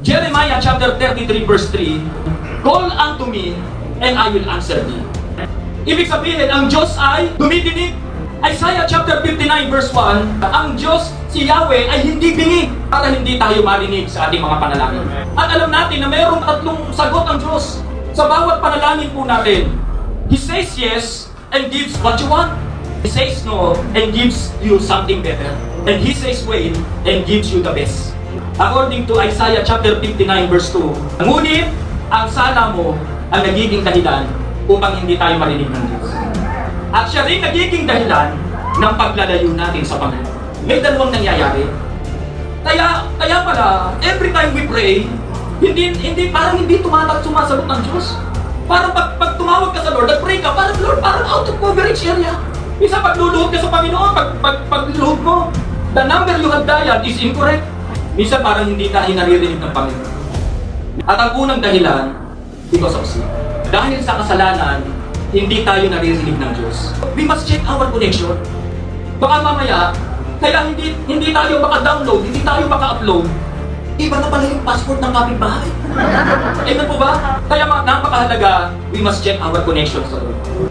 Jeremiah chapter 33 verse 3, "Call unto me, and I will answer thee." Ibig sabihin, ang Diyos ay dumidinig. Isaiah chapter 59 verse 1, ang Diyos, si Yahweh, ay hindi bingi para hindi tayo marinig sa ating mga panalangin. At alam natin na mayroong tatlong sagot ang Diyos sa bawat panalangin po natin. He says yes and gives what you want. He says no and gives you something better. And He says wait and gives you the best. According to Isaiah chapter 59 verse 2, ngunit ang sala mo ang nagiging dahilan upang hindi tayo marinig ng Diyos. At siya rin nagiging dahilan ng paglalayo natin sa Panginoon. May dalawang nangyayari. Kaya pala, every time we pray, parang hindi sumasagot ng Diyos. Parang pag tumawag ka sa Lord, nag-pray ka, parang out of coverage area. Isa pagluluhod ka sa Panginoon, pagluluhod mo, the number you have dialed is incorrect. Minsan parang hindi tayo naririnig ng Panginoon. At ang unang dahilan, because of sin. Dahil sa kasalanan, hindi tayo naririnig ng Diyos. We must check our connection. Baka mamaya, kaya hindi tayo maka-download, hindi tayo maka-upload. Iba na pala yung passport ng kapitbahay. Amen po ba? Kaya napakahalaga, we must check our connection sa Lord.